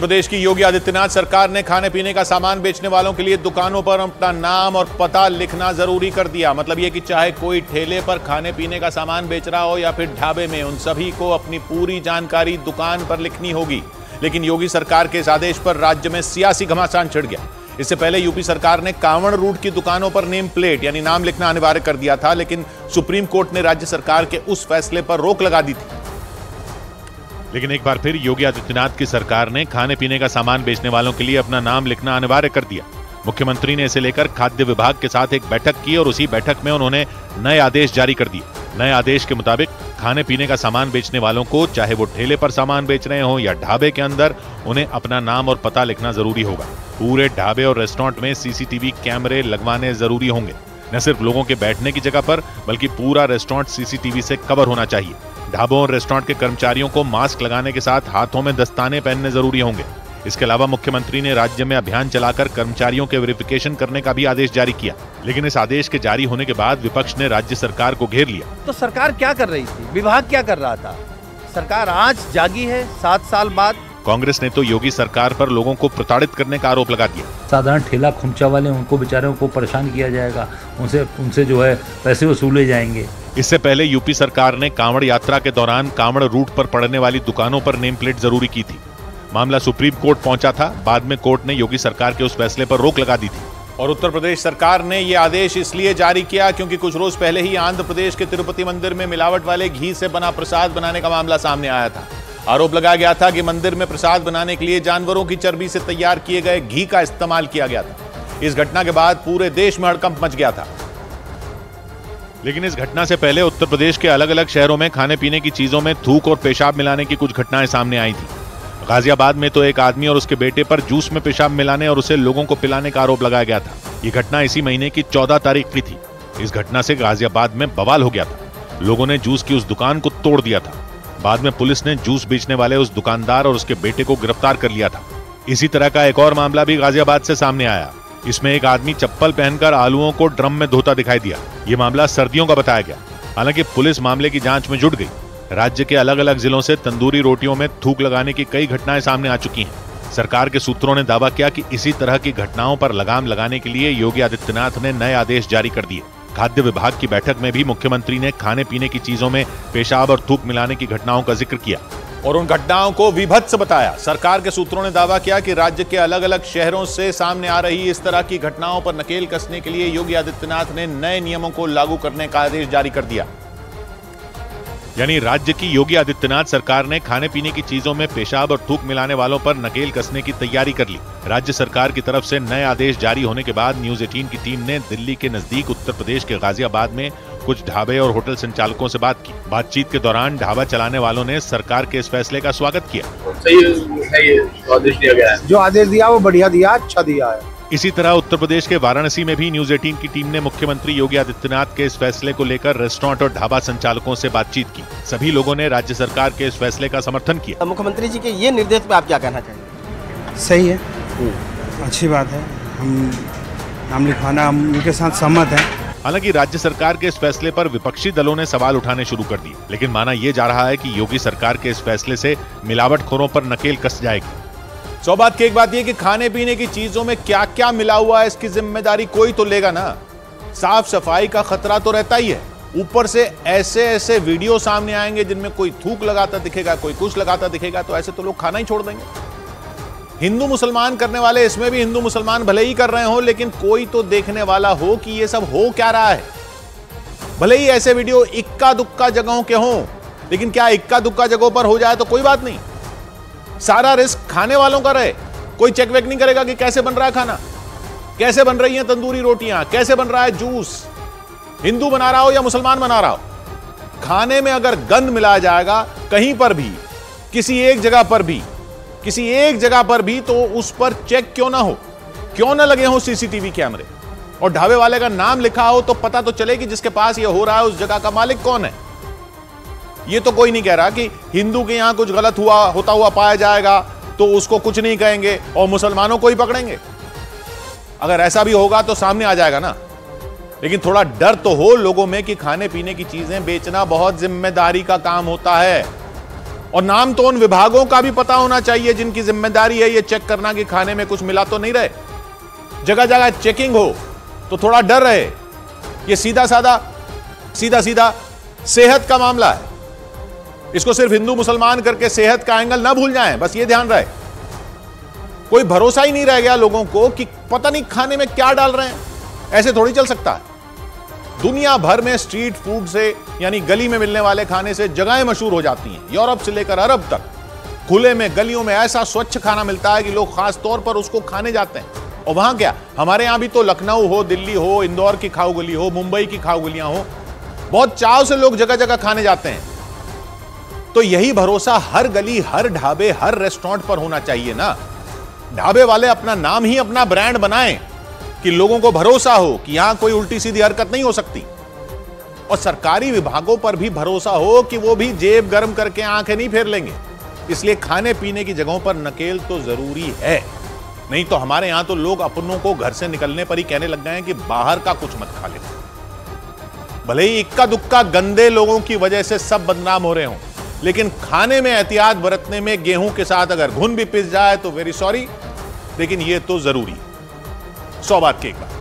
उत्तर प्रदेश की योगी आदित्यनाथ सरकार ने खाने पीने का सामान बेचने वालों के लिए दुकानों पर अपना नाम और पता लिखना जरूरी कर दिया। मतलब यह कि चाहे कोई ठेले पर खाने पीने का सामान बेच रहा हो या फिर ढाबे में, उन सभी को अपनी पूरी जानकारी दुकान पर लिखनी होगी। लेकिन योगी सरकार के इस आदेश पर राज्य में सियासी घमासान छिड़ गया। इससे पहले यूपी सरकार ने कांवड़ रूट की दुकानों पर नेम प्लेट यानी नाम लिखना अनिवार्य कर दिया था, लेकिन सुप्रीम कोर्ट ने राज्य सरकार के उस फैसले पर रोक लगा दी थी। लेकिन एक बार फिर योगी आदित्यनाथ की सरकार ने खाने पीने का सामान बेचने वालों के लिए अपना नाम लिखना अनिवार्य कर दिया। मुख्यमंत्री ने इसे लेकर खाद्य विभाग के साथ एक बैठक की और उसी बैठक में उन्होंने नए आदेश जारी कर दिए। नए आदेश के मुताबिक खाने पीने का सामान बेचने वालों को, चाहे वो ठेले पर सामान बेच रहे हो या ढाबे के अंदर, उन्हें अपना नाम और पता लिखना जरूरी होगा। पूरे ढाबे और रेस्टोरेंट में सीसीटीवी कैमरे लगवाने जरूरी होंगे। न सिर्फ लोगों के बैठने की जगह पर, बल्कि पूरा रेस्टोरेंट सीसीटीवी से कवर होना चाहिए। ढाबों और रेस्टोरेंट के कर्मचारियों को मास्क लगाने के साथ हाथों में दस्ताने पहनने जरूरी होंगे। इसके अलावा मुख्यमंत्री ने राज्य में अभियान चलाकर कर्मचारियों के वेरिफिकेशन करने का भी आदेश जारी किया। लेकिन इस आदेश के जारी होने के बाद विपक्ष ने राज्य सरकार को घेर लिया। तो सरकार क्या कर रही थी, विभाग क्या कर रहा था? सरकार आज जागी है 7 साल बाद। कांग्रेस ने तो योगी सरकार पर लोगों को प्रताड़ित करने का आरोप लगा दिया। साधारण ठेला खुमचा वाले, उनको बेचारों को परेशान किया जाएगा, उनसे जो है पैसे वसूले जाएंगे। इससे पहले यूपी सरकार ने कांवड़ यात्रा के दौरान कांवड़ रूट पर पड़ने वाली दुकानों पर नेम प्लेट जरूरी की थी। मामला सुप्रीम कोर्ट पहुंचा था। बाद में कोर्ट ने योगी सरकार के उस फैसले पर रोक लगा दी थी। और उत्तर प्रदेश सरकार ने यह आदेश इसलिए जारी किया क्योंकि कुछ रोज पहले ही आंध्र प्रदेश के तिरुपति मंदिर में मिलावट वाले घी से बना प्रसाद बनाने का मामला सामने आया था। आरोप लगाया गया था कि मंदिर में प्रसाद बनाने के लिए जानवरों की चर्बी से तैयार किए गए घी का इस्तेमाल किया गया था। इस घटना के बाद पूरे देश में हड़कंप मच गया था। लेकिन इस घटना से पहले उत्तर प्रदेश के अलग अलग शहरों में खाने पीने की चीजों में थूक और पेशाब मिलाने की कुछ घटनाएं सामने आई थी। गाजियाबाद में तो एक आदमी और उसके बेटे पर जूस में पेशाब मिलाने और उसे लोगों को पिलाने का आरोप लगाया गया था। ये घटना इसी महीने की 14 तारीख की थी। इस घटना से गाजियाबाद में बवाल हो गया था। लोगों ने जूस की उस दुकान को तोड़ दिया था। बाद में पुलिस ने जूस बेचने वाले उस दुकानदार और उसके बेटे को गिरफ्तार कर लिया था। इसी तरह का एक और मामला भी गाजियाबाद से सामने आया। इसमें एक आदमी चप्पल पहनकर आलूओं को ड्रम में धोता दिखाई दिया। ये मामला सर्दियों का बताया गया। हालांकि पुलिस मामले की जांच में जुट गई। राज्य के अलग अलग जिलों से तंदूरी रोटियों में थूक लगाने की कई घटनाएं सामने आ चुकी हैं। सरकार के सूत्रों ने दावा किया कि इसी तरह की घटनाओं पर लगाम लगाने के लिए योगी आदित्यनाथ ने नए आदेश जारी कर दिए। खाद्य विभाग की बैठक में भी मुख्यमंत्री ने खाने पीने की चीजों में पेशाब और थूक मिलाने की घटनाओं का जिक्र किया और उन घटनाओं को विभत्स बताया। सरकार के सूत्रों ने दावा किया कि राज्य के अलग अलग शहरों से सामने आ रही इस तरह की घटनाओं पर नकेल कसने के लिए योगी आदित्यनाथ ने नए नियमों को लागू करने का आदेश जारी कर दिया। यानी राज्य की योगी आदित्यनाथ सरकार ने खाने पीने की चीजों में पेशाब और थूक मिलाने वालों पर नकेल कसने की तैयारी कर ली। राज्य सरकार की तरफ से नए आदेश जारी होने के बाद न्यूज 18 की टीम ने दिल्ली के नजदीक उत्तर प्रदेश के गाजियाबाद में कुछ ढाबे और होटल संचालकों से बात की। बातचीत के दौरान ढाबा चलाने वालों ने सरकार के इस फैसले का स्वागत किया। सही आदेश दिया गया है। जो आदेश दिया वो बढ़िया दिया, अच्छा दिया है। इसी तरह उत्तर प्रदेश के वाराणसी में भी न्यूज 18 की टीम ने मुख्यमंत्री योगी आदित्यनाथ के इस फैसले को लेकर रेस्टोरेंट और ढाबा संचालकों से बातचीत की। सभी लोगों ने राज्य सरकार के इस फैसले का समर्थन किया। मुख्यमंत्री जी के ये निर्देश पे आप क्या कहना चाहेंगे? सही है, अच्छी बात है। हम नाम लिखवाना, हम उनके साथ सहमत हैं। हालांकि राज्य सरकार के इस फैसले पर विपक्षी दलों ने सवाल उठाने शुरू कर दिए। लेकिन माना यह जा रहा है कि योगी सरकार के इस फैसले से मिलावटखोरों पर नकेल कस जाएगी। सौ बात की एक बात यह कि खाने पीने की चीजों में क्या क्या मिला हुआ है, इसकी जिम्मेदारी कोई तो लेगा ना। साफ सफाई का खतरा तो रहता ही है। ऊपर से ऐसे ऐसे वीडियो सामने आएंगे जिनमें कोई थूक लगाता दिखेगा, कोई कुछ लगाता दिखेगा, तो ऐसे तो लोग खाना ही छोड़ देंगे। हिंदू मुसलमान करने वाले, इसमें भी हिंदू मुसलमान भले ही कर रहे हो, लेकिन कोई तो देखने वाला हो कि ये सब हो क्या रहा है। भले ही ऐसे वीडियो इक्का दुक्का जगहों के हों, लेकिन क्या इक्का दुक्का जगहों पर हो जाए तो कोई बात नहीं। सारा रिस्क खाने वालों का रहे। कोई चेक वेक नहीं करेगा कि कैसे बन रहा है खाना, कैसे बन रही हैं तंदूरी रोटियां, कैसे बन रहा है जूस, हिंदू बना रहा हो या मुसलमान बना रहा हो। खाने में अगर गंद मिलाया जाएगा कहीं पर भी, किसी एक जगह पर भी, तो उस पर चेक क्यों ना हो, क्यों ना लगे हो सीसीटीवी कैमरे, और ढाबे वाले का नाम लिखा हो तो पता तो चले कि जिसके पास ये हो रहा है उस जगह का मालिक कौन है। ये तो कोई नहीं कह रहा कि हिंदू के यहां कुछ गलत होता हुआ पाया जाएगा तो उसको कुछ नहीं कहेंगे और मुसलमानों को ही पकड़ेंगे। अगर ऐसा भी होगा तो सामने आ जाएगा ना। लेकिन थोड़ा डर तो हो लोगों में कि खाने पीने की चीजें बेचना बहुत जिम्मेदारी का काम होता है। और नाम तो उन विभागों का भी पता होना चाहिए जिनकी जिम्मेदारी है ये चेक करना कि खाने में कुछ मिला तो नहीं रहे। जगह जगह चेकिंग हो तो थोड़ा डर रहे। ये सीधा सीधा सेहत का मामला है, इसको सिर्फ हिंदू मुसलमान करके सेहत का एंगल ना भूल जाएं, बस ये ध्यान रहे। कोई भरोसा ही नहीं रह गया लोगों को कि पता नहीं खाने में क्या डाल रहे हैं। ऐसे थोड़ी चल सकता है। दुनिया भर में स्ट्रीट फूड से यानी गली में मिलने वाले खाने से जगहें मशहूर हो जाती हैं। यूरोप से लेकर अरब तक खुले में गलियों में ऐसा स्वच्छ खाना मिलता है कि लोग खास तौर पर उसको खाने जाते हैं। और वहां क्या, हमारे यहां भी तो लखनऊ हो, दिल्ली हो, इंदौर की खाऊ गली हो, मुंबई की खाऊ गलियां हो, बहुत चाव से लोग जगह जगह खाने जाते हैं। तो यही भरोसा हर गली, हर ढाबे, हर रेस्टोरेंट पर होना चाहिए ना। ढाबे वाले अपना नाम ही अपना ब्रांड बनाएं कि लोगों को भरोसा हो कि यहां कोई उल्टी सीधी हरकत नहीं हो सकती। और सरकारी विभागों पर भी भरोसा हो कि वो भी जेब गर्म करके आंखें नहीं फेर लेंगे। इसलिए खाने पीने की जगहों पर नकेल तो जरूरी है, नहीं तो हमारे यहां तो लोग अपनों को घर से निकलने पर ही कहने लग गए हैं कि बाहर का कुछ मत खा ले। भले ही इक्का दुक्का गंदे लोगों की वजह से सब बदनाम हो रहे हों, लेकिन खाने में एहतियात बरतने में गेहूं के साथ अगर घुन भी पिस जाए तो वेरी सॉरी, लेकिन ये तो जरूरी। 100 बात की एक बात।